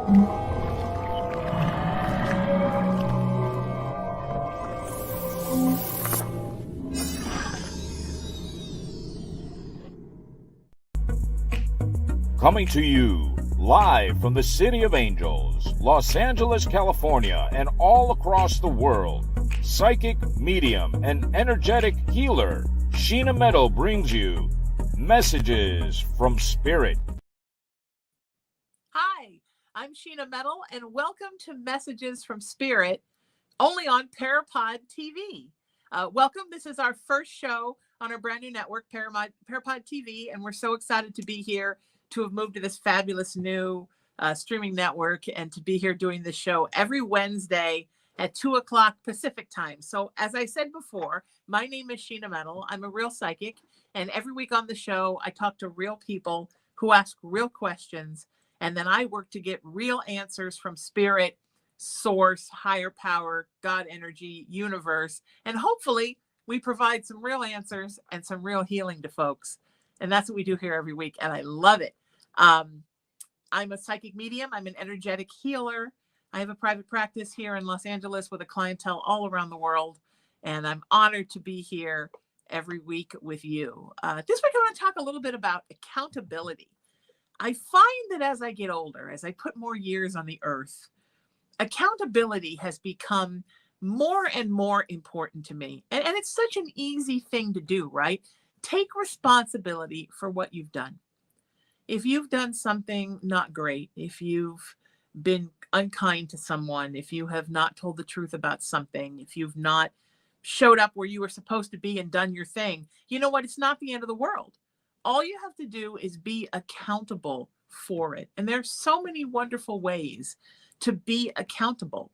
Coming to you live from the City of Angels, Los Angeles, California, and all across the world, psychic, medium, and energetic healer Sheena Metal brings you Messages from Spirit. Hi, I'm Sheena Metal, and welcome to Messages from Spirit, only on PARAPOD TV. Welcome. This is our first show on our brand new network, PARAPOD TV, and we're so excited to be here, to have moved to this fabulous new streaming network and to be here doing this show every Wednesday at 2 o'clock Pacific time. So as I said before, my name is Sheena Metal. I'm a real psychic. And every week on the show, I talk to real people who ask real questions. And then I work to get real answers from spirit, source, higher power, God energy, universe. And hopefully we provide some real answers and some real healing to folks. And that's what we do here every week. And I love it. I'm a psychic medium. I'm an energetic healer. I have a private practice here in Los Angeles with a clientele all around the world. And I'm honored to be here every week with you. This week, I want to talk a little bit about accountability. I find that as I get older, as I put more years on the earth, accountability has become more and more important to me. And it's such an easy thing to do, right? Take responsibility for what you've done. If you've done something not great, if you've been unkind to someone, if you have not told the truth about something, if you've not showed up where you were supposed to be and done your thing, you know what? It's not the end of the world. All you have to do is be accountable for it. And there's so many wonderful ways to be accountable.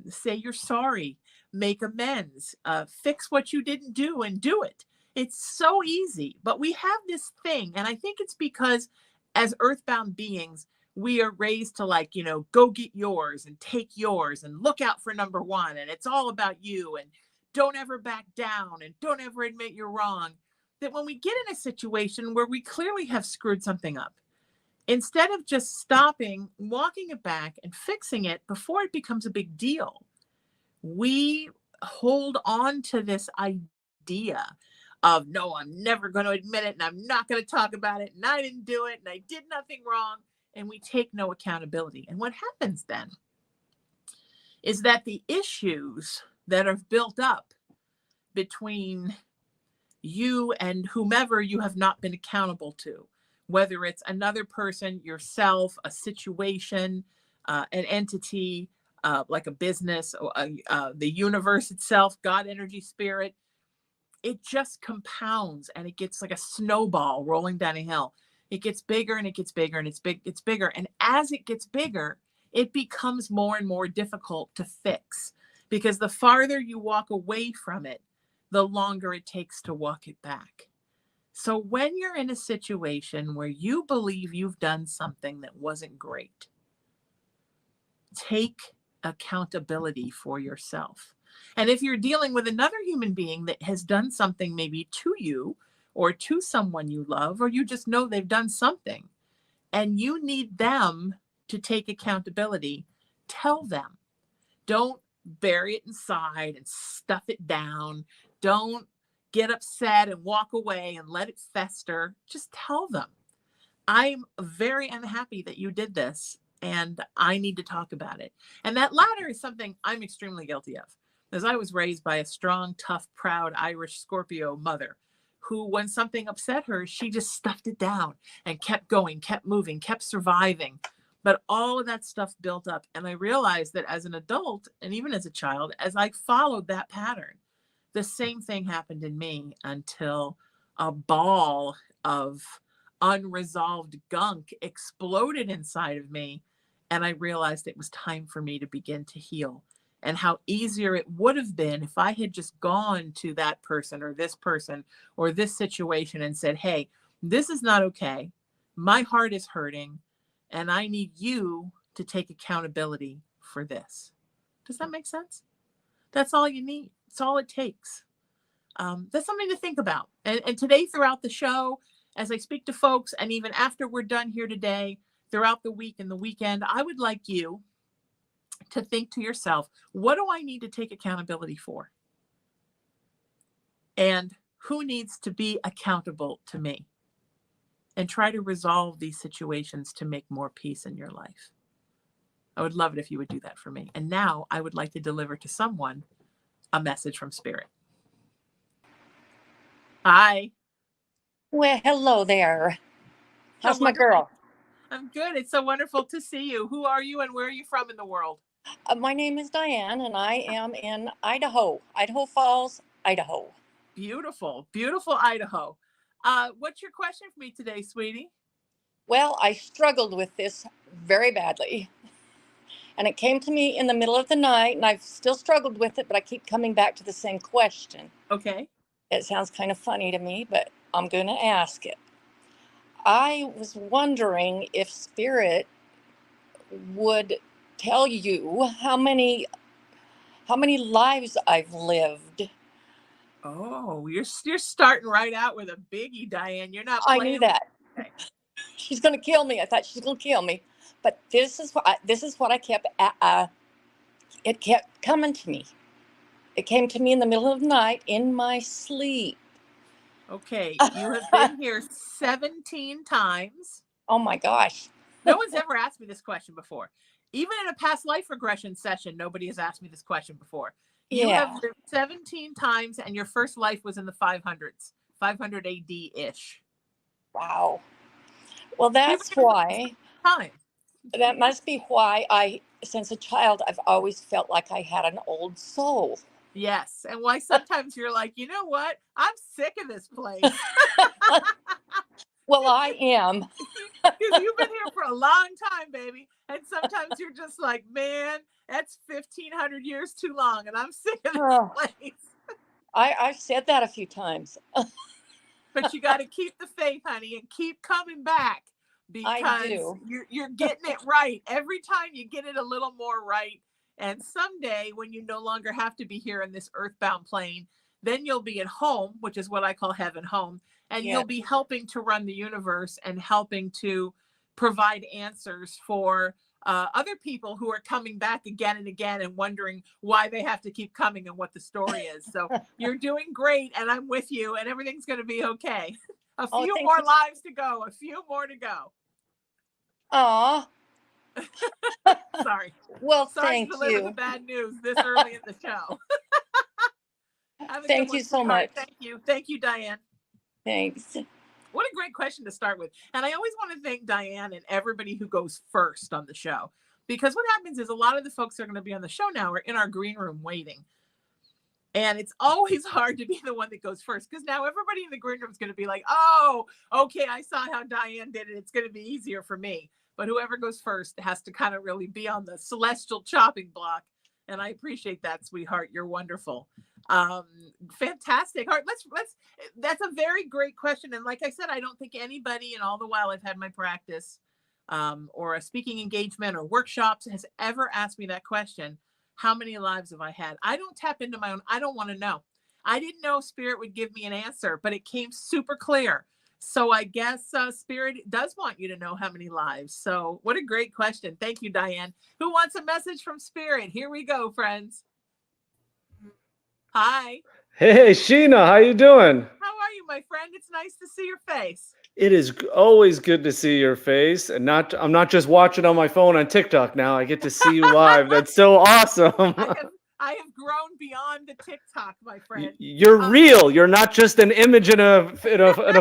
Say you're sorry, make amends, fix what you didn't do and do it. It's so easy, but we have this thing. And I think it's because as earthbound beings, we are raised to go get yours and take yours and look out for number one. And it's all about you and don't ever back down and don't ever admit you're wrong. That when we get in a situation where we clearly have screwed something up, instead of just stopping, walking it back and fixing it before it becomes a big deal, we hold on to this idea of, no, I'm never going to admit it and I'm not going to talk about it and I didn't do it and I did nothing wrong, and we take no accountability. And what happens then is that the issues that are built up between you and whomever you have not been accountable to, whether it's another person, yourself, a situation, an entity, like a business, or the universe itself, God, energy, spirit, it just compounds and it gets like a snowball rolling down a hill. It gets bigger and it gets bigger and it's bigger. And as it gets bigger, it becomes more and more difficult to fix, because the farther you walk away from it, the longer it takes to walk it back. So when you're in a situation where you believe you've done something that wasn't great, take accountability for yourself. And if you're dealing with another human being that has done something maybe to you or to someone you love, or you just know they've done something and you need them to take accountability, tell them. Don't bury it inside and stuff it down. Don't get upset and walk away and let it fester. Just tell them, I'm very unhappy that you did this and I need to talk about it. And that latter is something I'm extremely guilty of, as I was raised by a strong, tough, proud Irish Scorpio mother who, when something upset her, she just stuffed it down and kept going, kept moving, kept surviving. But all of that stuff built up. And I realized that as an adult, and even as a child, as I followed that pattern, the same thing happened in me until a ball of unresolved gunk exploded inside of me. And I realized it was time for me to begin to heal. And how easier it would have been if I had just gone to that person or this situation and said, hey, this is not okay. My heart is hurting and I need you to take accountability for this. Does that make sense? That's all you need. It's all it takes. That's something to think about. And today throughout the show, as I speak to folks, and even after we're done here today, throughout the week and the weekend, I would like you to think to yourself, what do I need to take accountability for? And who needs to be accountable to me? And try to resolve these situations to make more peace in your life. I would love it if you would do that for me. And now I would like to deliver to someone a message from Spirit. Hi. Well, hello there. How's my girl? I'm good. It's so wonderful to see you. Who are you and where are you from in the world? My name is Diane, and I am in Idaho, Idaho Falls, Idaho. Beautiful, beautiful Idaho. What's your question for me today, sweetie? Well, I struggled with this very badly. And it came to me in the middle of the night, and I've still struggled with it, but I keep coming back to the same question. Okay. It sounds kind of funny to me, but I'm going to ask it. I was wondering if Spirit would tell you how many lives I've lived. Oh, you're starting right out with a biggie, Diane. You're not I playing. knew that. Okay. She's going to kill me. I thought she's going to kill me. But this is what I kept, it kept coming to me. It came to me in the middle of the night in my sleep. Okay, you have been here 17 times. Oh my gosh. No one's ever asked me this question before. Even in a past life regression session, nobody has asked me this question before. You have lived 17 times, and your first life was in the 500s, 500 AD-ish. Wow. Well, that's why. That must be why since a child, I've always felt like I had an old soul. Yes. And why sometimes you're like, you know what? I'm sick of this place. Well, I am. Because you've been here for a long time, baby. And sometimes you're just like, man, that's 1,500 years too long. And I'm sick of this place. I've said that a few times. But you got to keep the faith, honey, and keep coming back. Because you're getting it right. Every time you get it a little more right. And someday when you no longer have to be here in this earthbound plane, then you'll be at home, which is what I call heaven home. And you'll be helping to run the universe and helping to provide answers for other people who are coming back again and again and wondering why they have to keep coming and what the story is. So you're doing great, and I'm with you, and everything's going to be okay. A few more lives to go. A few more to go. Aw. Sorry. Well, sorry to deliver the bad news this early in the show. Thank you so much. Thank you, Diane. Thanks. What a great question to start with. And I always want to thank Diane and everybody who goes first on the show. Because what happens is a lot of the folks that are going to be on the show now are in our green room waiting. And it's always hard to be the one that goes first, because now everybody in the green room is going to be like, oh, okay, I saw how Diane did it. It's going to be easier for me. But whoever goes first has to kind of really be on the celestial chopping block. And I appreciate that, sweetheart. You're wonderful. Fantastic. All right, that's a very great question. And like I said, I don't think anybody in all the while I've had my practice or a speaking engagement or workshops has ever asked me that question. How many lives have I had? I don't tap into my own. I don't want to know. I didn't know Spirit would give me an answer, but it came super clear. So I guess Spirit does want you to know how many lives. So what a great question. Thank you, Diane. Who wants a message from Spirit? Here we go, friends. Hi. Hey, Sheena, how you doing? How are you, my friend? It's nice to see your face. It is always good to see your face, and I'm not just watching on my phone on TikTok now. I get to see you live. That's so awesome. I have grown beyond the TikTok, my friend. You're real. You're not just an image in a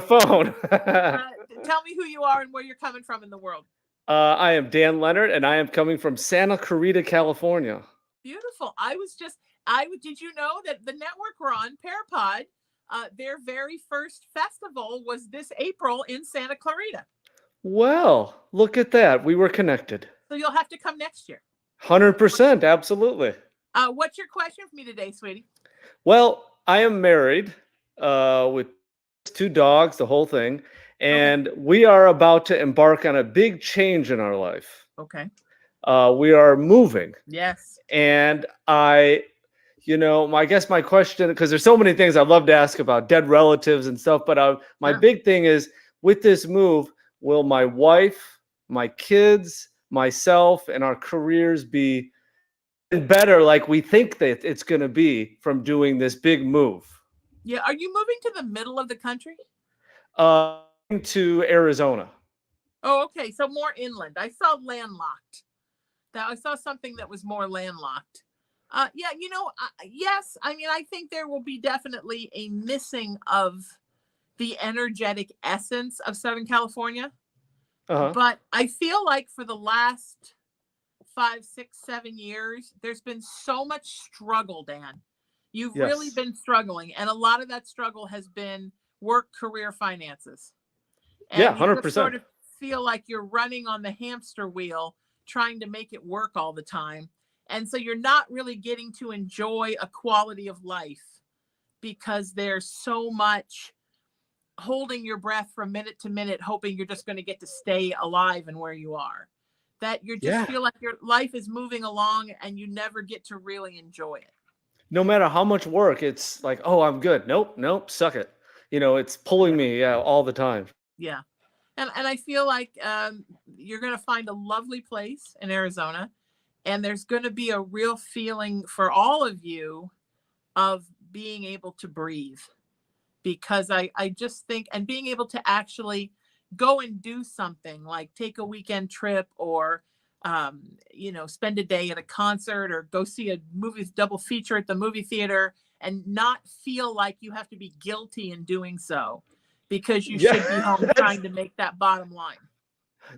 phone. Tell me who you are and where you're coming from in the world. I am Dan Leonard, and I am coming from Santa Clarita, California. Beautiful. Did you know that the network we're on, PARAPOD, their very first festival was this April in Santa Clarita. Well, look at that. We were connected. So you'll have to come next year. 100%. Absolutely. What's your question for me today, sweetie? Well, I am married with 2 dogs, the whole thing. And we are about to embark on a big change in our life. Okay. We are moving. Yes. And I guess my question, because there's so many things I'd love to ask about dead relatives and stuff, but my big thing is, with this move, will my wife my kids, myself, and our careers be better like we think that it's going to be from doing this big move. Yeah. Are you moving to the middle of the country? To Arizona. Oh, okay. So more inland. I saw landlocked. That I saw something that was more landlocked. Yeah, yes. I mean, I think there will be definitely a missing of the energetic essence of Southern California. Uh-huh. But I feel like for the last 5, 6, 7 years, there's been so much struggle, Dan. You've really Yes. been struggling. And a lot of that struggle has been work, career, finances. Yeah, And you just 100%. sort of feel like you're running on the hamster wheel, trying to make it work all the time. And so you're not really getting to enjoy a quality of life because there's so much holding your breath from minute to minute, hoping you're just going to get to stay alive and where you are. That you just Yeah. feel like your life is moving along and you never get to really enjoy it. No matter how much work, it's like, oh, I'm good. Nope, suck it. It's pulling Yeah. me all the time. Yeah. And I feel like you're going to find a lovely place in Arizona. And there's going to be a real feeling for all of you of being able to breathe. Because I just think, and being able to actually go and do something like take a weekend trip or, spend a day at a concert or go see a movie double feature at the movie theater and not feel like you have to be guilty in doing so because you Yeah, should be home trying to make that bottom line.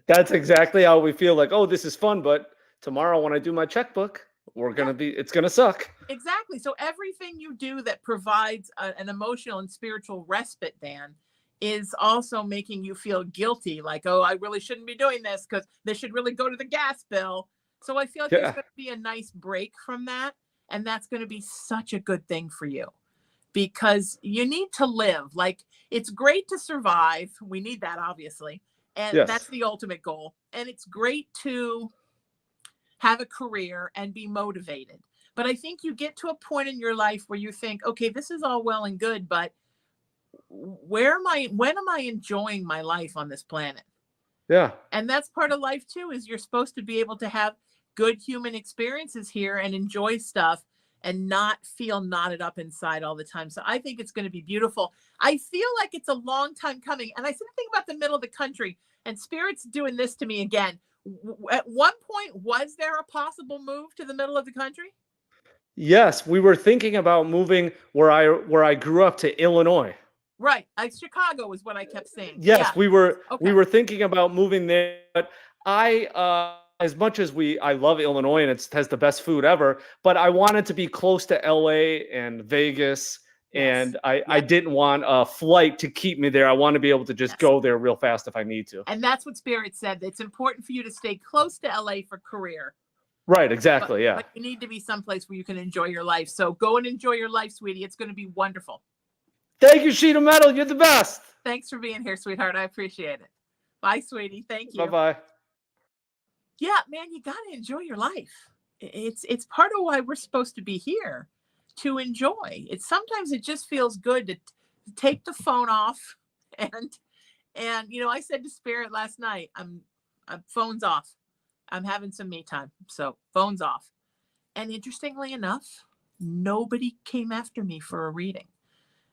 that's exactly how we feel like, oh, this is fun, but tomorrow when I do my checkbook, Yeah. it's going to suck. Exactly. So everything you do that provides an emotional and spiritual respite, Dan, is also making you feel guilty. Like, oh, I really shouldn't be doing this because this should really go to the gas bill. So I feel like there's Yeah. going to be a nice break from that. And that's going to be such a good thing for you because you need to live. Like, it's great to survive. We need that, obviously. And Yes. that's the ultimate goal. And it's great to have a career and be motivated. But I think you get to a point in your life where you think, okay, this is all well and good, but when am I enjoying my life on this planet? Yeah. And that's part of life too, is you're supposed to be able to have good human experiences here and enjoy stuff and not feel knotted up inside all the time. So I think it's going to be beautiful. I feel like it's a long time coming. And I sort of think about the middle of the country and Spirit's doing this to me again. At one point, was there a possible move to the middle of the country? Yes, we were thinking about moving where I grew up to Illinois. Right. Chicago is what I kept saying. Yes, Yeah. we were Okay. thinking about moving there, but as much as I love Illinois and it has the best food ever, but I wanted to be close to LA and Vegas. Yes. And I Yep. didn't want a flight to keep me there. I want to be able to just Yes. go there real fast if I need to. And that's what Spirit said. It's important for you to stay close to LA for career. Right, exactly. Yeah. But you need to be someplace where you can enjoy your life. So go and enjoy your life, sweetie. It's going to be wonderful. Thank you, Sheena Metal. You're the best. Thanks for being here, sweetheart. I appreciate it. Bye, sweetie. Thank you. Bye-bye. Yeah, man, you got to enjoy your life. It's part of why we're supposed to be here, to enjoy. Sometimes it just feels good to take the phone off and I said to Spirit last night, I'm phone's off. I'm having some me time. So phone's off. And interestingly enough, nobody came after me for a reading.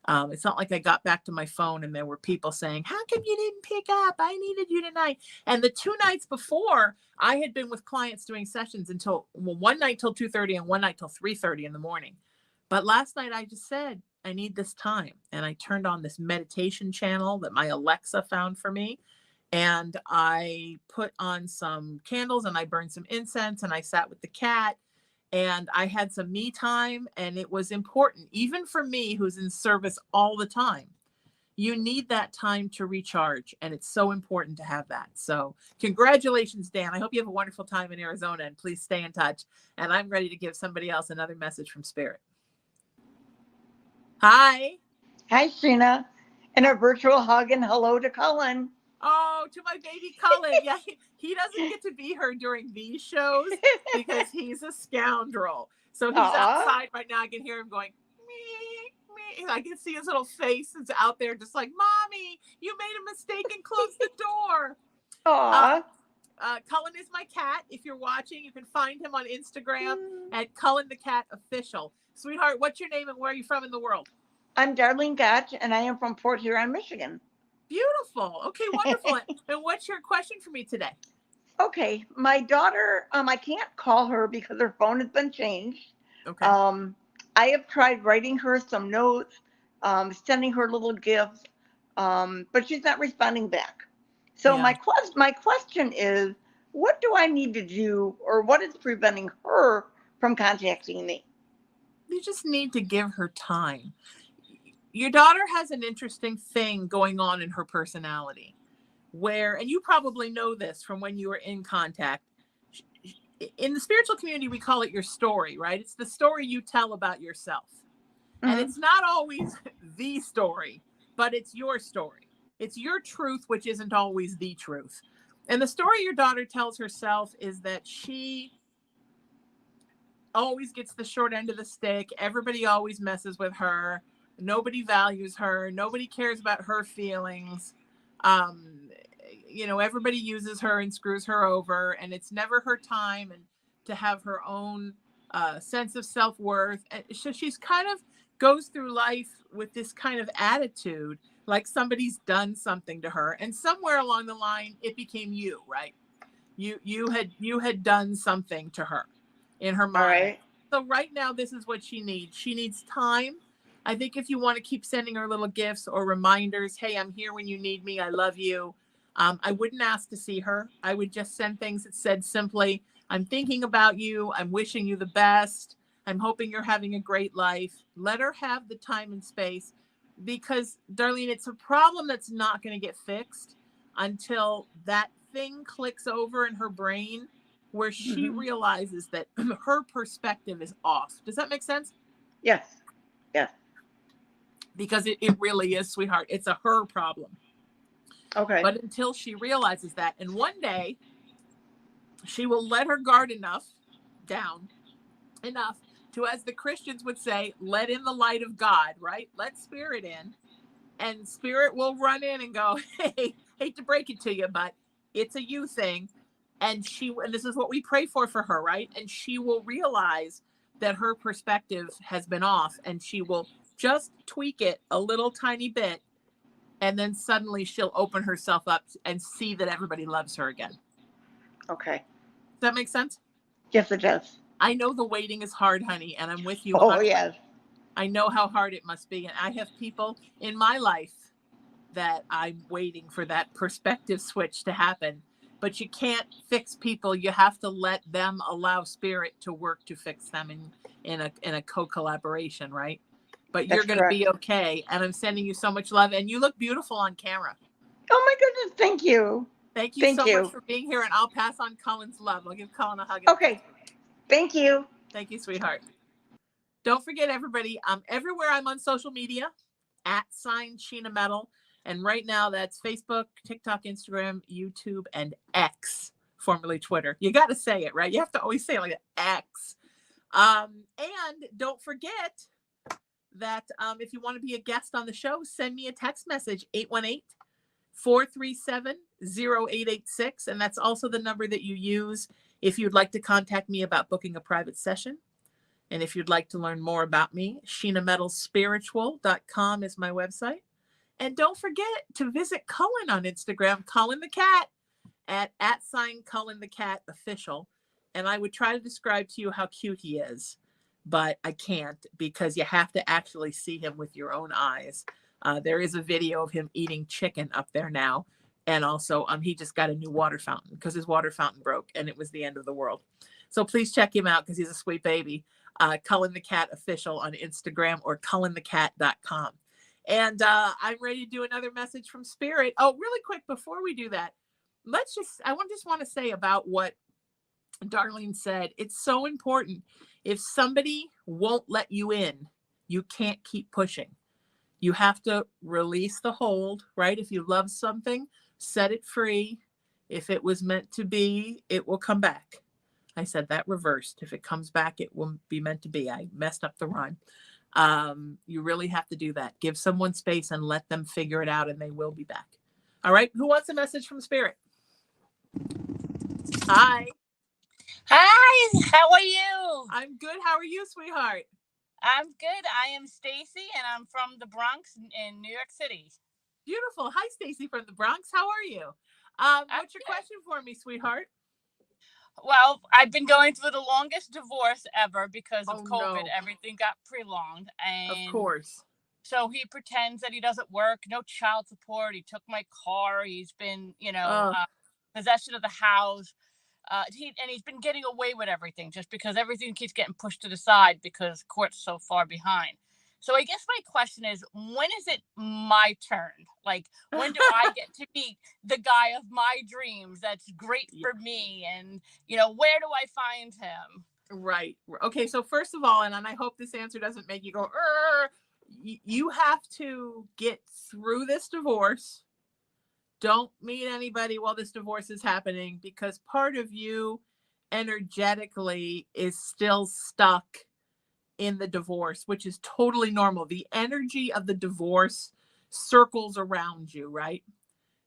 It's not like I got back to my phone and there were people saying, how come you didn't pick up? I needed you tonight. And the 2 nights before, I had been with clients doing sessions until, one night till 2:30 and one night till 3:30 in the morning. But last night I just said, I need this time. And I turned on this meditation channel that my Alexa found for me. And I put on some candles and I burned some incense and I sat with the cat and I had some me time. And it was important, even for me, who's in service all the time. You need that time to recharge. And it's so important to have that. So congratulations, Dan. I hope you have a wonderful time in Arizona and please stay in touch. And I'm ready to give somebody else another message from Spirit. Hi. Hi, Sheena. And a virtual hug and hello to Cullen. Oh, to my baby Cullen. Yeah, he doesn't get to be her during these shows because he's a scoundrel. So he's outside right now. I can hear him going, me, me. I can see his little face is out there just like, Mommy, you made a mistake and closed the door. Cullen is my cat. If you're watching, you can find him on Instagram at Cullen the Cat Official. Sweetheart, what's your name and where are you from in the world? I'm Darlene Gotch, and I am from Port Huron, Michigan. Beautiful. Okay, wonderful. And what's your question for me today? Okay, my daughter, I can't call her because her phone has been changed. Okay. I have tried writing her some notes, sending her little gifts, but she's not responding back. So Yeah. my question is, what do I need to do, or what is preventing her from contacting me? You just need to give her time. Your daughter has an interesting thing going on in her personality where, and you probably know this from when you were in contact. In the spiritual community, we call it your story, right? It's the story you tell about yourself. And it's not always the story, but it's your story. It's your truth, which isn't always the truth. And the story your daughter tells herself is that she always gets the short end of the stick. Everybody always messes with her. Nobody values her. Nobody cares about her feelings. Everybody uses her and screws her over, and it's never her time and to have her own sense of self-worth. And so she's kind of goes through life with this kind of attitude, like somebody's done something to her. And somewhere along the line, it became you, right? You had done something to her in her mind. All right. So right now, this is what she needs. She needs time. I think if you want to keep sending her little gifts or reminders, hey, I'm here when you need me. I love you. I wouldn't ask to see her. I would just send things that said simply, I'm thinking about you. I'm wishing you the best. I'm hoping you're having a great life. Let her have the time and space because, Darlene, it's a problem that's not going to get fixed until that thing clicks over in her brain where she realizes that her perspective is off. Does that make sense? Yes. Yes. Because it really is, sweetheart. It's a her problem. Okay. But until she realizes that, and one day she will let her guard down enough to, as the Christians would say, let in the light of God, right? Let spirit in, and spirit will run in and go, hey, hate to break it to you, but it's a you thing. And this is what we pray for her, right? And she will realize that her perspective has been off, and she will just tweak it a little tiny bit. And then suddenly she'll open herself up and see that everybody loves her again. Okay. Does that make sense? Yes, it does. I know the waiting is hard, honey, and I'm with you. Oh, yes. I know how hard it must be. And I have people in my life that I'm waiting for that perspective switch to happen. But you can't fix people. You have to let them allow spirit to work to fix them in a co-collaboration, right? But you're going to be okay. And I'm sending you so much love. And you look beautiful on camera. Oh, my goodness. Thank you. Thank you so much for being here. And I'll pass on Cullen's love. I'll give Cullen a hug. Okay. Thank you. Thank you, sweetheart. Don't forget, everybody, everywhere I'm on social media, @Sheena Metal. And right now that's Facebook, TikTok, Instagram, YouTube, and X, formerly Twitter. You got to say it, right? You have to always say it like that, X. And don't forget that if you want to be a guest on the show, send me a text message, 818-437-0886. And that's also the number that you use if you'd like to contact me about booking a private session. And if you'd like to learn more about me, SheenaMetalSpiritual.com is my website. And don't forget to visit Cullen on Instagram, Cullen the Cat, at @Cullen the Cat Official. And I would try to describe to you how cute he is, but I can't because you have to actually see him with your own eyes. There is a video of him eating chicken up there now. And also he just got a new water fountain because his water fountain broke and it was the end of the world. So please check him out because he's a sweet baby. Cullen the Cat Official on Instagram or cullenthecat.com. And I'm ready to do another message from Spirit. Oh, really quick before we do that, I just want to say about what Darlene said. It's so important. If somebody won't let you in, you can't keep pushing. You have to release the hold, right? If you love something, set it free. If it was meant to be, it will come back. I said that reversed. If it comes back, it will be meant to be. I messed up the rhyme. You really have to do that. Give someone space and let them figure it out and they will be back. All right. Who wants a message from Spirit? Hi. Hi, how are you? I'm good. How are you, sweetheart? I'm good. I am Stacy, and I'm from the Bronx in New York City. Beautiful. Hi, Stacy from the Bronx. How are you? What's your question for me, sweetheart? Well, I've been going through the longest divorce ever because of COVID. No. Everything got prolonged, Of and course. so he pretends that he doesn't work. No child support. He took my car. He's been, possession of the house. He's been getting away with everything just because everything keeps getting pushed to the side because court's so far behind. So I guess my question is, when is it my turn? Like, when do I get to meet the guy of my dreams that's great for me? And, where do I find him? Right. Okay. So first of all, and I hope this answer doesn't make you go, you have to get through this divorce. Don't meet anybody while this divorce is happening, because part of you energetically is still stuck in the divorce, which is totally normal. The energy of the divorce circles around you, right?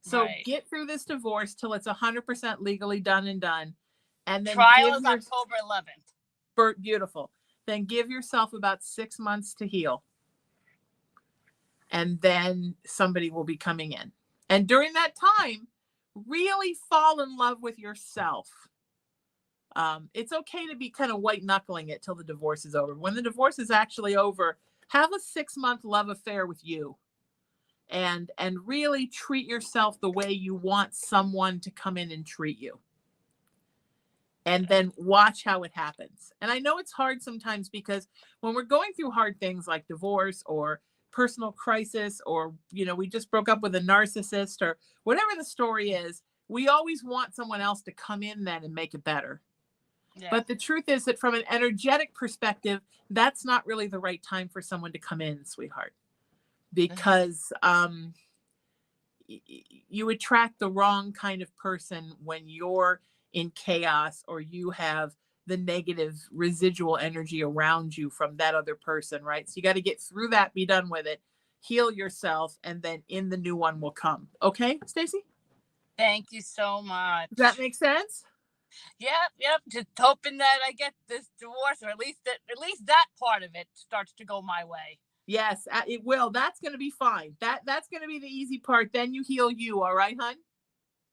So get through this divorce till it's 100% legally done. And then trial is October 11th. Beautiful. Then give yourself about 6 months to heal. And then somebody will be coming in. And during that time, really fall in love with yourself. It's okay to be kind of white knuckling it till the divorce is over. When the divorce is actually over, have a 6-month love affair with you, and really treat yourself the way you want someone to come in and treat you. And then watch how it happens. And I know it's hard sometimes, because when we're going through hard things like divorce or personal crisis, or, we just broke up with a narcissist, or whatever the story is, we always want someone else to come in then and make it better. Yeah. But the truth is that from an energetic perspective, that's not really the right time for someone to come in, sweetheart, because you attract the wrong kind of person when you're in chaos, or you have the negative residual energy around you from that other person, right? So you got to get through that, be done with it, heal yourself, and then in the new one will come. Okay, Stacy? Thank you so much. Does that make sense? Yep. Just hoping that I get this divorce, or at least that part of it starts to go my way. Yes, it will. That's going to be fine. That's going to be the easy part. Then you heal you. All right, hon?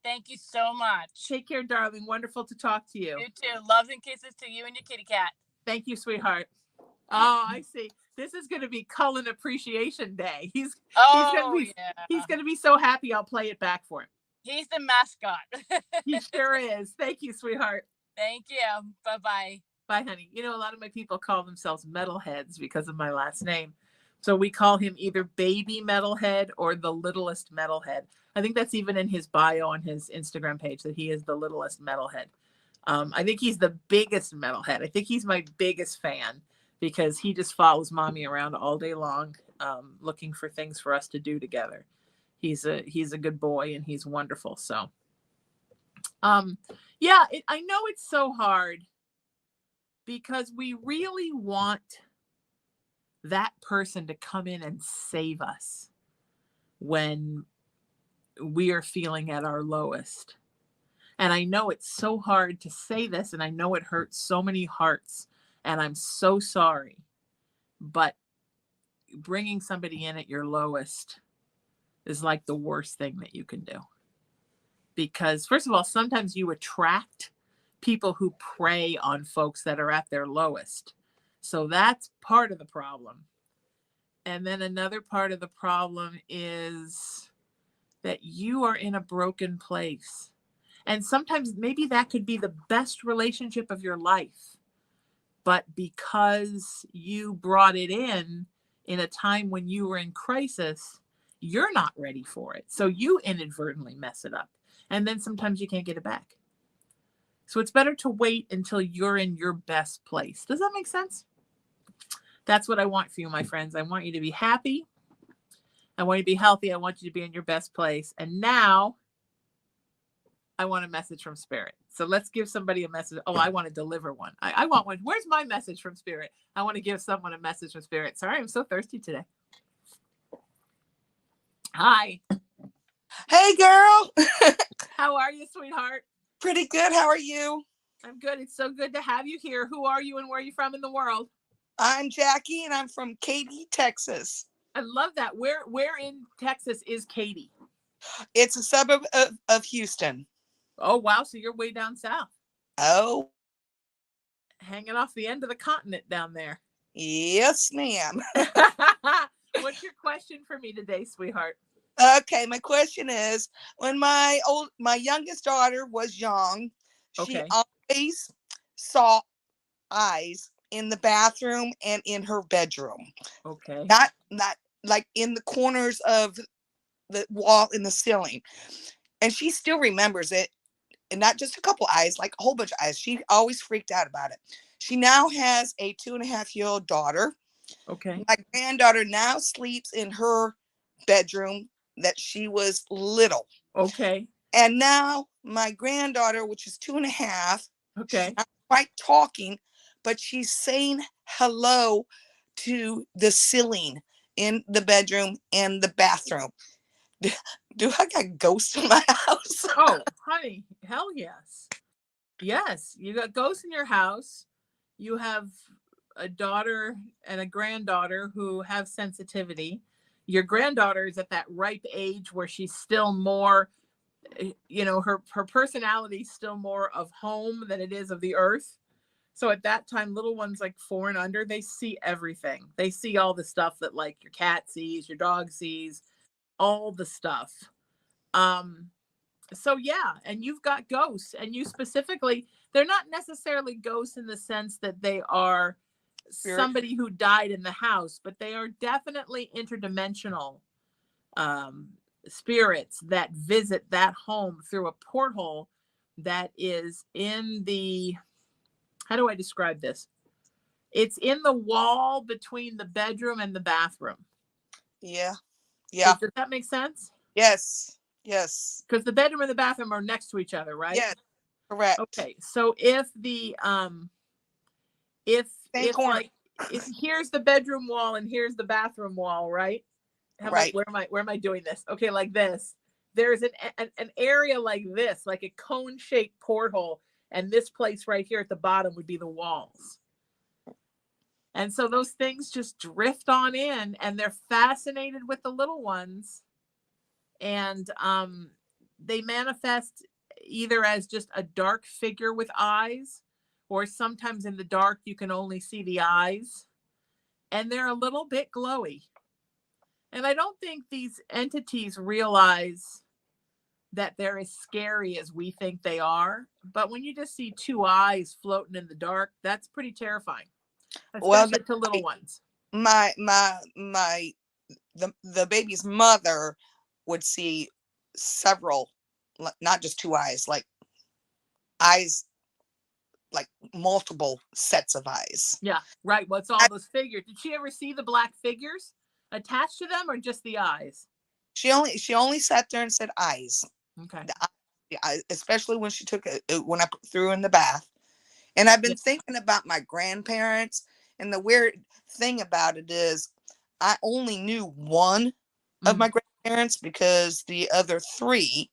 Thank you so much. Take care, darling. Wonderful to talk to you. You too. Loves and kisses to you and your kitty cat. Thank you, sweetheart. Oh, I see. This is going to be Cullen Appreciation Day. He's going to be so happy. I'll play it back for him. He's the mascot. He sure is. Thank you, sweetheart. Thank you. Bye-bye. Bye, honey. A lot of my people call themselves metalheads because of my last name. So we call him either Baby Metalhead or the Littlest Metalhead. I think that's even in his bio on his Instagram page, that he is the littlest metalhead. I think he's the biggest metalhead. I think he's my biggest fan, because he just follows mommy around all day long, looking for things for us to do together. He's a good boy, and he's wonderful. So, I know it's so hard, because we really want that person to come in and save us when we are feeling at our lowest. And I know it's so hard to say this, and I know it hurts so many hearts, and I'm so sorry, but bringing somebody in at your lowest is like the worst thing that you can do. Because first of all, sometimes you attract people who prey on folks that are at their lowest. So that's part of the problem. And then another part of the problem is that you are in a broken place. And sometimes maybe that could be the best relationship of your life. But because you brought it in a time when you were in crisis, you're not ready for it. So you inadvertently mess it up. And then sometimes you can't get it back. So it's better to wait until you're in your best place. Does that make sense? That's what I want for you, my friends. I want you to be happy. I want you to be healthy. I want you to be in your best place. And now I want a message from Spirit. So let's give somebody a message. Oh, I want to deliver one. I want one. Where's my message from Spirit? I want to give someone a message from Spirit. Sorry, I'm so thirsty today. Hi. Hey, girl. How are you, sweetheart? Pretty good. How are you? I'm good. It's so good to have you here. Who are you and where are you from in the world? I'm Jackie and I'm from Katy, Texas. I love that. Where in Texas is Katy? It's a suburb of Houston. Oh, wow. So you're way down south. Oh, Hanging off the end of the continent down there. yes, ma'am. What's your question for me today, sweetheart? Okay, my question is, when my youngest daughter was young, she always saw eyes in the bathroom and in her bedroom. Okay. Not like in the corners of the wall in the ceiling. And she still remembers it. And not just a couple eyes, like a whole bunch of eyes. She always freaked out about it. She now has a 2.5-year-old daughter. Okay. My granddaughter now sleeps in her bedroom that she was little. Okay. And now my granddaughter, which is 2.5, okay, she's not quite talking, but she's saying hello to the ceiling in the bedroom and the bathroom. Do I got ghosts in my house? Oh, honey, hell yes. Yes, you got ghosts in your house. You have a daughter and a granddaughter who have sensitivity. Your granddaughter is at that ripe age where she's still more, her personality is still more of home than it is of the earth. So at that time, little ones like 4 and under, they see everything. They see all the stuff that like your cat sees, your dog sees, all the stuff. So yeah, and you've got ghosts, and you specifically, they're not necessarily ghosts in the sense that they are somebody who died in the house, but they are definitely interdimensional spirits that visit that home through a porthole that is in the, how do I describe this? It's in the wall between the bedroom and the bathroom. Yeah. Does that make sense? Yes. Yes. Because the bedroom and the bathroom are next to each other, right? Yes. Correct. Okay. So if the if here's the bedroom wall and here's the bathroom wall, right? Where am I doing this? Okay, like this. There's an area like this, like a cone-shaped porthole, and this place right here at the bottom would be the walls. And so those things just drift on in, and they're fascinated with the little ones. And they manifest either as just a dark figure with eyes, or sometimes in the dark you can only see the eyes, and they're a little bit glowy. And I don't think these entities realize that they're as scary as we think they are. But when you just see 2 eyes floating in the dark, that's pretty terrifying, especially to little ones. The baby's mother would see several, not just 2 eyes, like multiple sets of eyes. Yeah, right. What's all those figures? Did she ever see the black figures attached to them, or just the eyes? She only sat there and said eyes. Okay. Especially when she took it when I threw her in the bath. And I've been thinking about my grandparents, and the weird thing about it is I only knew one of my grandparents because the other 3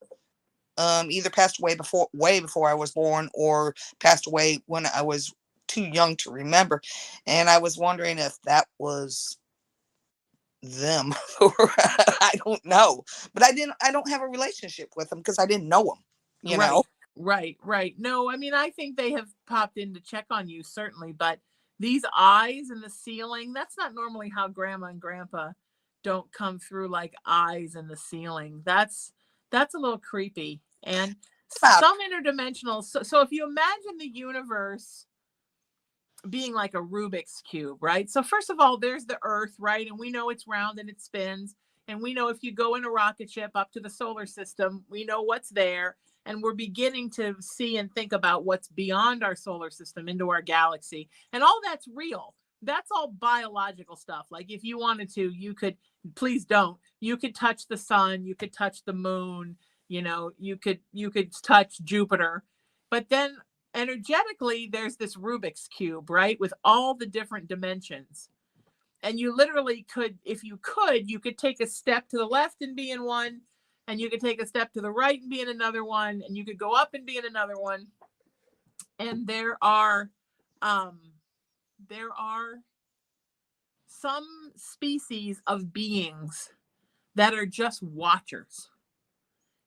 either passed away way before I was born, or passed away when I was too young to remember. And I was wondering if that was them or I don't know. But I don't have a relationship with them because I didn't know them, you know? Right. No, I mean, I think they have popped in to check on you, certainly, but these eyes in the ceiling, that's not normally how grandma and grandpa don't come through, like eyes in the ceiling. That's a little creepy. And some interdimensional. So if you imagine the universe being like a Rubik's cube, right? So first of all, there's the Earth, right? And we know it's round and it spins. And we know if you go in a rocket ship up to the solar system, we know what's there. And we're beginning to see and think about what's beyond our solar system into our galaxy. And all that's real. That's all biological stuff. Like if you wanted to, you could, please don't, you could touch the sun, you could touch the moon, you could touch Jupiter. But then energetically, there's this Rubik's cube, right? With all the different dimensions. And you literally could, if you could take a step to the left and be in one, and you could take a step to the right and be in another one, and you could go up and be in another one. And there are some species of beings that are just watchers.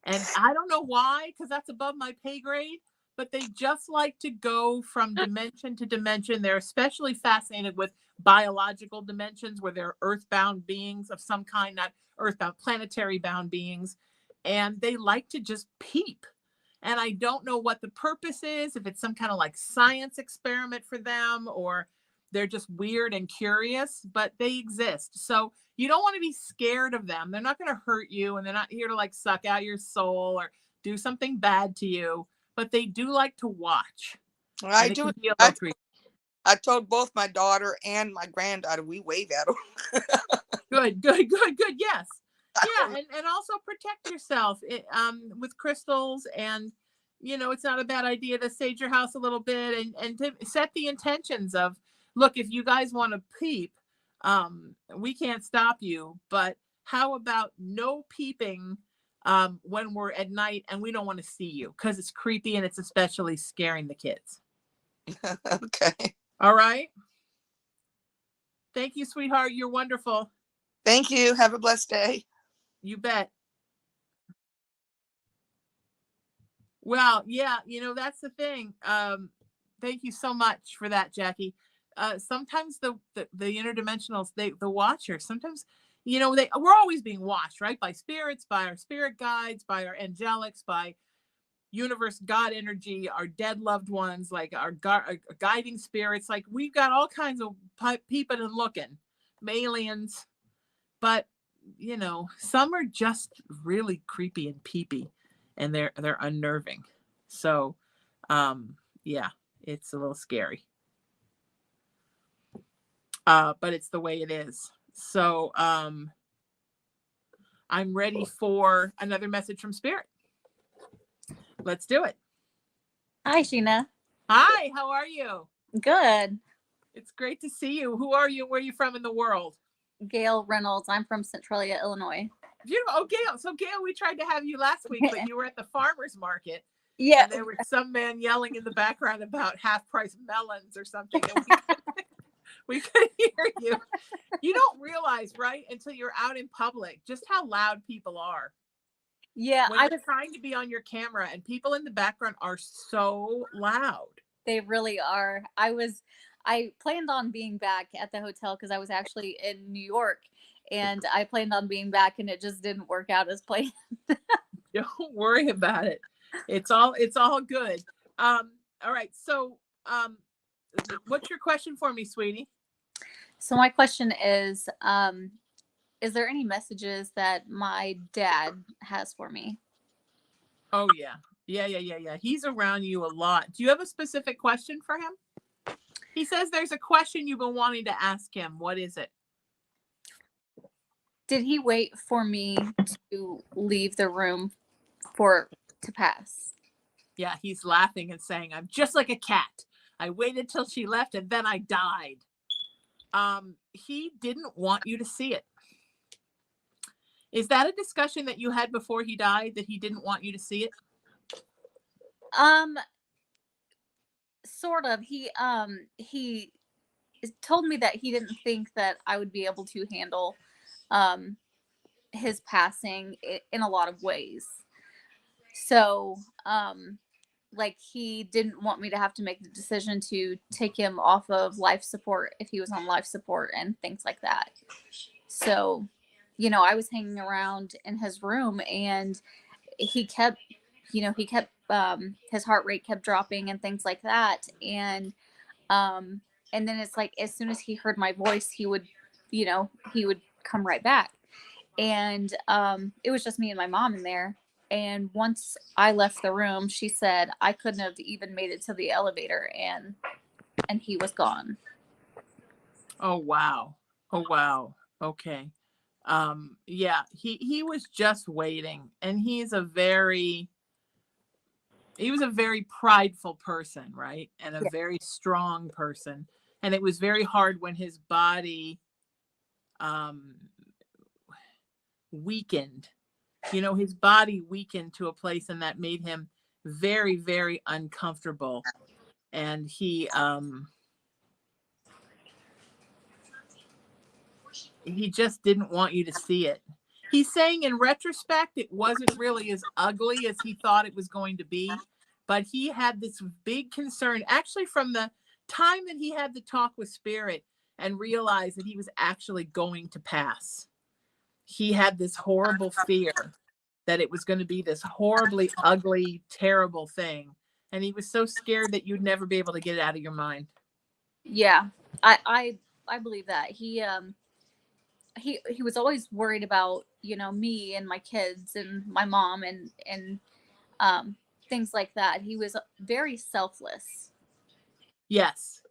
And I don't know why, because that's above my pay grade, but they just like to go from dimension to dimension. They're especially fascinated with biological dimensions where they're earthbound beings of some kind, not earthbound, planetary bound beings. And they like to just peep. And I don't know what the purpose is, if it's some kind of like science experiment for them, or they're just weird and curious, but they exist. So you don't want to be scared of them. They're not going to hurt you, and they're not here to like suck out your soul or do something bad to you, but they do like to watch. I And it do. can be a little creepy. I told both my daughter and my granddaughter we wave at them. Good. Yes. Yeah, and also protect yourself with crystals, and it's not a bad idea to sage your house a little bit and to set the intentions of, look, if you guys want to peep, we can't stop you, but how about no peeping when we're at night and we don't want to see you because it's creepy and it's especially scaring the kids. Okay. All right. Thank you, sweetheart. You're wonderful. Thank you. Have a blessed day. You bet. Well, yeah, that's the thing. Thank you so much for that, Jackie. Sometimes the interdimensionals, the watchers, sometimes, we're always being watched, right? By spirits, by our spirit guides, by our angelics, by universe, God energy, our dead loved ones, like our guiding spirits. Like we've got all kinds of peeping and looking, aliens, but some are just really creepy and peepy, and they're unnerving. So, yeah, it's a little scary. But it's the way it is. So, I'm ready for another message from Spirit. Let's do it. Hi, Sheena. Hi, how are you? Good. It's great to see you. Who are you? Where are you from in the world? Gail Reynolds. I'm from Centralia, Illinois. Beautiful. Oh, Gail. So, Gail, we tried to have you last week, but you were at the farmer's market. Yeah. And there was some man yelling in the background about half-price melons or something. And we could hear you. You don't realize, right, until you're out in public, just how loud people are. Yeah. When you're trying to be on your camera, and people in the background are so loud. They really are. I planned on being back at the hotel because I was actually in New York, and I planned on being back, and it just didn't work out as planned. Don't worry about it. It's all good. All right. So, what's your question for me, sweetie? So my question is there any messages that my dad has for me? Oh, yeah. Yeah. He's around you a lot. Do you have a specific question for him? He says there's a question you've been wanting to ask him. What is it? Did he wait for me to leave the room to pass? Yeah, he's laughing and saying, I'm just like a cat. I waited till she left and then I died. He didn't want you to see it. Is that a discussion that you had before he died, that he didn't want you to see it? Sort of. He told me that he didn't think that I would be able to handle his passing in a lot of ways. So, like, he didn't want me to have to make the decision to take him off of life support if he was on life support and things like that. So, I was hanging around in his room, and he kept his heart rate kept dropping and things like that. And then it's like, as soon as he heard my voice, he would come right back. And it was just me and my mom in there. And once I left the room, she said I couldn't have even made it to the elevator, and he was gone. Oh, wow. Okay. Yeah, he was just waiting, and he was a very prideful person, right? And a very strong person. And it was very hard when his body weakened his body weakened to a place, and that made him very, very uncomfortable. And he just didn't want you to see it. He's saying in retrospect, it wasn't really as ugly as he thought it was going to be, but he had this big concern, actually from the time that he had the talk with Spirit and realized that he was actually going to pass. He had this horrible fear that it was going to be this horribly ugly, terrible thing. And he was so scared that you'd never be able to get it out of your mind. Yeah, I believe that. He was always worried about, me and my kids and my mom and things like that. He was very selfless. Yes.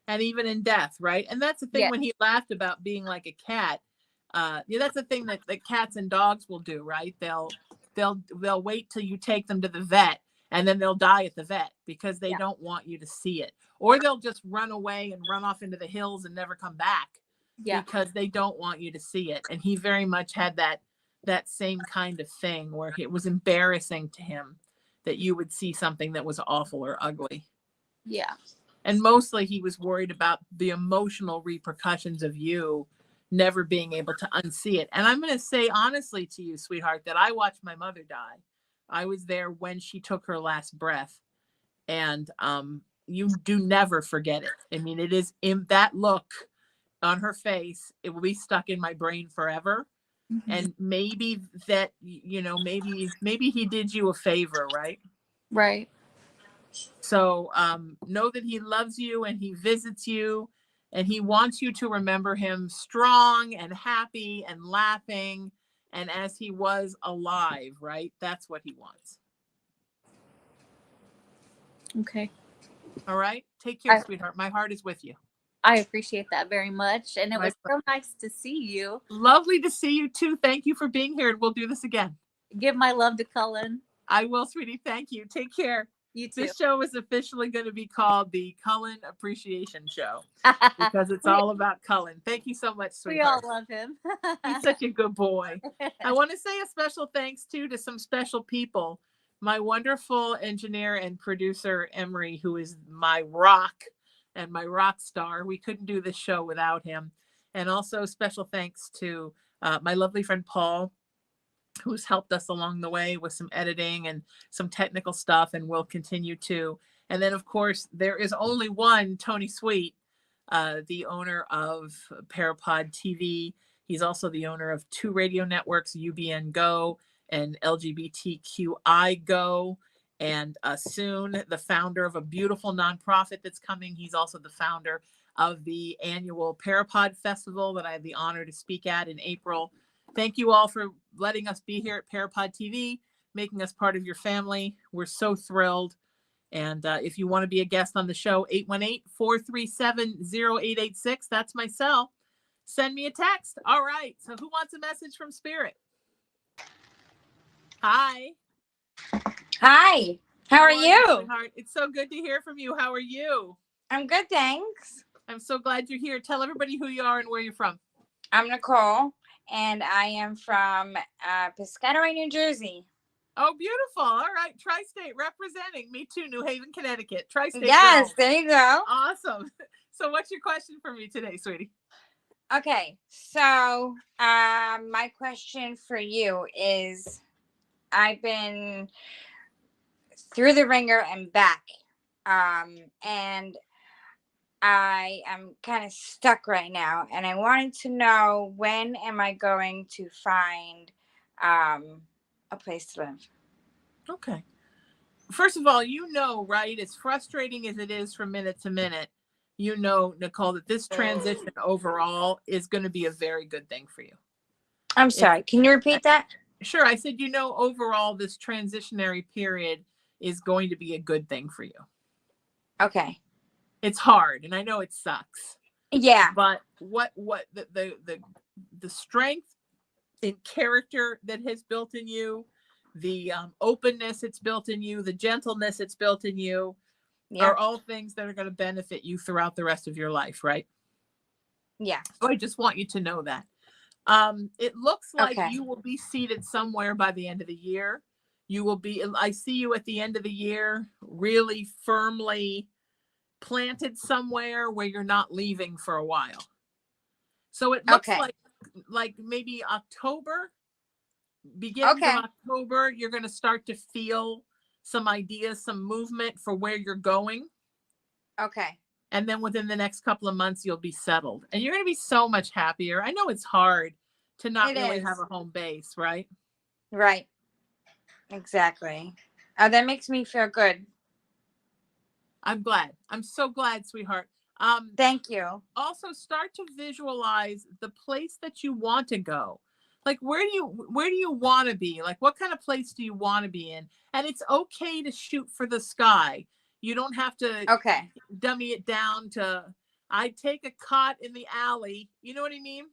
And even in death, right? And that's the thing when he laughed about being like a cat. That's the thing that cats and dogs will do, right? They'll wait till you take them to the vet, and then they'll die at the vet because they don't want you to see it. Or they'll just run away and run off into the hills and never come back because they don't want you to see it. And he very much had that same kind of thing where it was embarrassing to him that you would see something that was awful or ugly. Yeah. And mostly he was worried about the emotional repercussions of you never being able to unsee it. And I'm going to say honestly to you, sweetheart, that I watched my mother die. I was there when she took her last breath. And you do never forget it. I mean, it is in that look on her face. It will be stuck in my brain forever. Mm-hmm. And maybe that, maybe he did you a favor, right? Right. So know that he loves you and he visits you. And he wants you to remember him strong and happy and laughing and as he was alive, right? That's what he wants. Okay. All right. Take care, sweetheart. My heart is with you. I appreciate that very much. And it was so nice to see you. Lovely to see you too. Thank you for being here. And we'll do this again. Give my love to Cullen. I will, sweetie. Thank you. Take care. You too. This show is officially going to be called the Cullen Appreciation Show because it's all about Cullen. Thank you so much, sweetheart. We all love him. He's such a good boy. I want to say a special thanks too to some special people. My wonderful engineer and producer, Emery, who is my rock and my rock star. We couldn't do this show without him. And also special thanks to my lovely friend, Paul, who's helped us along the way with some editing and some technical stuff, and will continue to. And then, of course, there is only one Tony Sweet, the owner of Parapod TV. He's also the owner of 2 radio networks, UBN Go and LGBTQI Go. And soon the founder of a beautiful nonprofit that's coming. He's also the founder of the annual Parapod Festival that I had the honor to speak at in April. Thank you all for letting us be here at Parapod TV, making us part of your family. We're so thrilled. And if you want to be a guest on the show, 818-437-0886. That's my cell. Send me a text. All right. So who wants a message from Spirit? Hi. Hi. How are you? Sweetheart? It's so good to hear from you. How are you? I'm good, thanks. I'm so glad you're here. Tell everybody who you are and where you're from. I'm Nicole, and I am from Piscataway, New Jersey. Oh, beautiful. All right. Tri-State representing. Me too. New Haven, Connecticut. Tri-State. Yes, girl. there you go. Awesome. So what's your question for me today, sweetie? Okay. So my question for you is, I've been through the ringer and back, and I am kind of stuck right now, and I wanted to know, when am I going to find a place to live? Okay. First of all, right, as frustrating as it is from minute to minute, Nicole, that this transition overall is going to be a very good thing for you. I'm sorry. Can you repeat that? Sure. I said, overall, this transitionary period is going to be a good thing for you. Okay. It's hard, and I know it sucks. Yeah. But what the strength in character that has built in you, the openness it's built in you, the gentleness it's built in you, are all things that are going to benefit you throughout the rest of your life, right? Yeah. So I just want you to know that. It looks like Okay. you will be seated somewhere by the end of the year. You will be, I see you at the end of the year, really firmly planted somewhere where you're not leaving for a while. So it looks Okay. like maybe October, beginnings of Okay. October, you're going to start to feel some ideas, some movement for where you're going. Okay. And then within the next couple of months, you'll be settled and you're going to be so much happier. I know it's hard to not It really have is. a home base, right? Right. Exactly. That makes me feel good. I'm glad. I'm so glad, sweetheart. Thank you. Also start to visualize the place that you want to go. Like where do you want to be? Like what kind of place do you want to be in? And it's okay to shoot for the sky. You don't have to Okay. dummy it down to I'd take a cot in the alley. You know what I mean?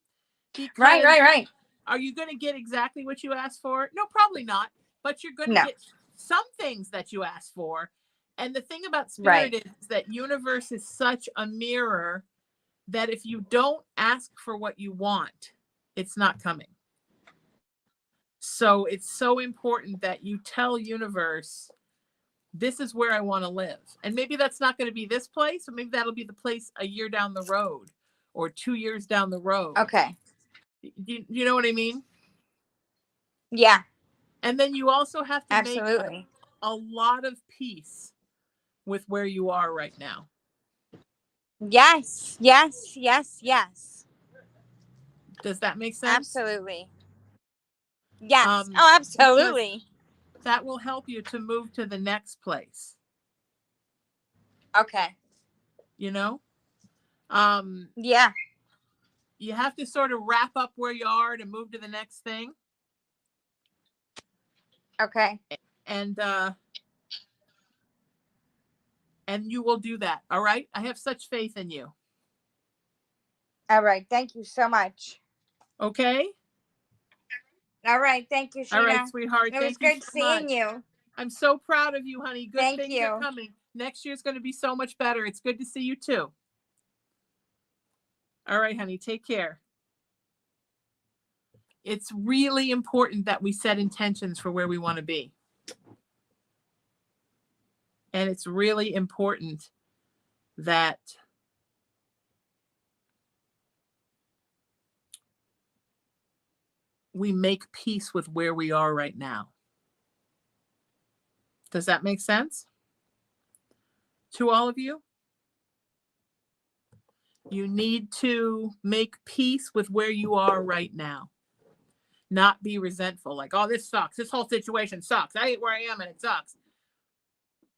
Because Right. are you going to get exactly what you asked for? No, probably not. But you're going to No. get some things that you asked for. And the thing about Right. spirit is that universe is such a mirror that if you don't ask for what you want, it's not coming. So it's so important that you tell universe, this is where I want to live. And maybe that's not going to be this place, or maybe that'll be the place a year down the road or 2 years down the road. Okay. You know what I mean? Yeah. And then you also have to Absolutely. make a lot of peace with where you are right now. Yes. Does that make sense? Absolutely. Yes. Absolutely. That will help you to move to the next place. Okay. You know? Yeah. You have to sort of wrap up where you are to move to the next thing. Okay. And you will do that. All right? I have such faith in you. All right. Thank you so much. Okay? All right. Thank you, Sheena. All right, sweetheart. It was Thank you good so seeing much. you. I'm so proud of you, honey. Good Thank things are you. coming. Next year's going to be so much better. It's good to see you too. All right, honey. Take care. It's really important that we set intentions for where we want to be. And it's really important that we make peace with where we are right now. Does that make sense to all of you? You need to make peace with where you are right now. Not be resentful, like, oh, this sucks. This whole situation sucks. I hate where I am and it sucks.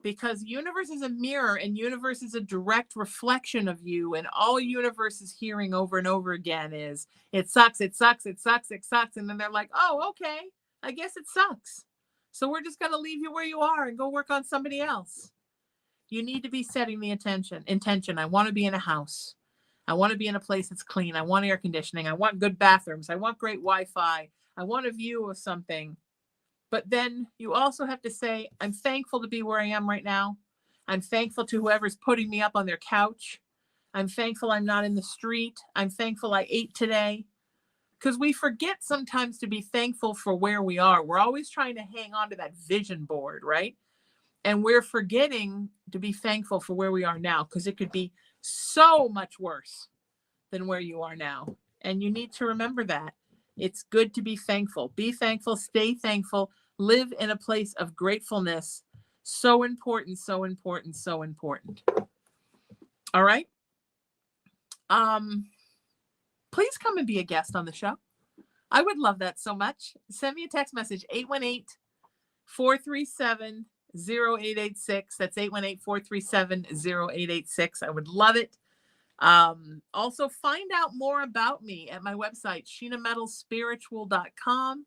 Because universe is a mirror and universe is a direct reflection of you. And all universe is hearing over and over again is, it sucks, it sucks, it sucks, it sucks. And then they're like, oh, okay, I guess it sucks. So we're just going to leave you where you are and go work on somebody else. You need to be setting the intention. I want to be in a house. I want to be in a place that's clean. I want air conditioning. I want good bathrooms. I want great Wi-Fi. I want a view of something. But then you also have to say, I'm thankful to be where I am right now. I'm thankful to whoever's putting me up on their couch. I'm thankful I'm not in the street. I'm thankful I ate today. Because we forget sometimes to be thankful for where we are. We're always trying to hang on to that vision board, right? And we're forgetting to be thankful for where we are now, because it could be so much worse than where you are now. And you need to remember that. It's good to be thankful. Be thankful, stay thankful, live in a place of gratefulness. So important, so important, so important. All right. Please come and be a guest on the show. I would love that so much. Send me a text message, 818-437-0886. That's 818-437-0886. I would love it. Also find out more about me at my website, sheenametalspiritual.com.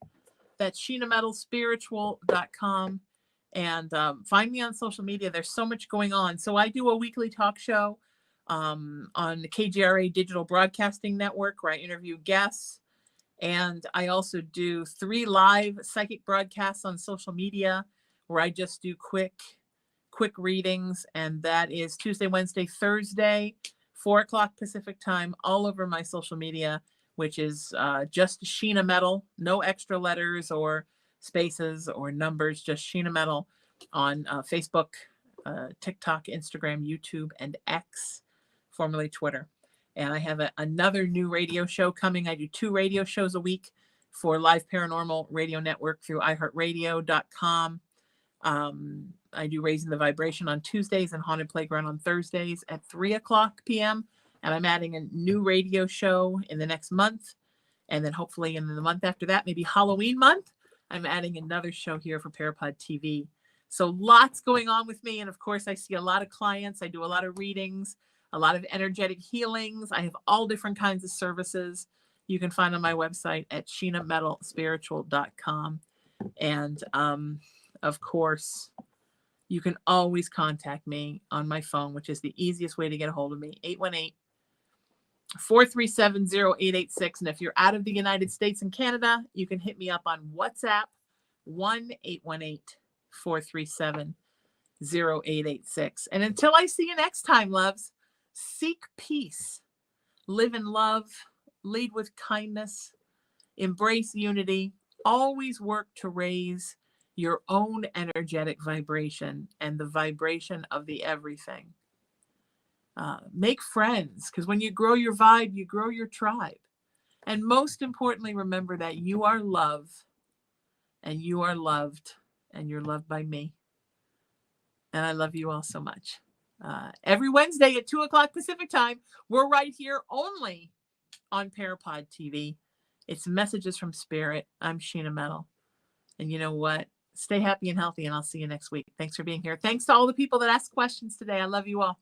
That's sheenametalspiritual.com. And find me on social media. There's so much going on. So I do a weekly talk show on the KGRA Digital Broadcasting Network, where I interview guests. And I also do 3 live psychic broadcasts on social media, where I just do quick readings. And that is Tuesday, Wednesday, Thursday, 4 o'clock Pacific time, all over my social media which is just Sheena Metal, no extra letters or spaces or numbers, just Sheena Metal on Facebook, TikTok, Instagram, YouTube, and X, formerly Twitter. And I have another new radio show coming. I do 2 radio shows a week for Live Paranormal Radio Network through iHeartRadio.com. I do Raising the Vibration on Tuesdays and Haunted Playground on Thursdays at 3:00 p.m. And I'm adding a new radio show in the next month. And then hopefully in the month after that, maybe Halloween month, I'm adding another show here for Parapod TV. So lots going on with me. And of course, I see a lot of clients. I do a lot of readings, a lot of energetic healings. I have all different kinds of services you can find on my website at sheenametalspiritual.com. And of course, you can always contact me on my phone, which is the easiest way to get a hold of me, 818-437-0886. And if you're out of the United States and Canada, you can hit me up on WhatsApp, 1-818-437-0886. And until I see you next time, loves, seek peace, live in love, lead with kindness, embrace unity, always work to raise your own energetic vibration and the vibration of the everything. Make friends, because when you grow your vibe, you grow your tribe. And most importantly, remember that you are love, and you are loved, and you're loved by me. And I love you all so much. Every Wednesday at 2:00 Pacific time, we're right here only on Parapod TV. It's Messages from Spirit. I'm Sheena Metal. And you know what? Stay happy and healthy, and I'll see you next week. Thanks for being here. Thanks to all the people that asked questions today. I love you all.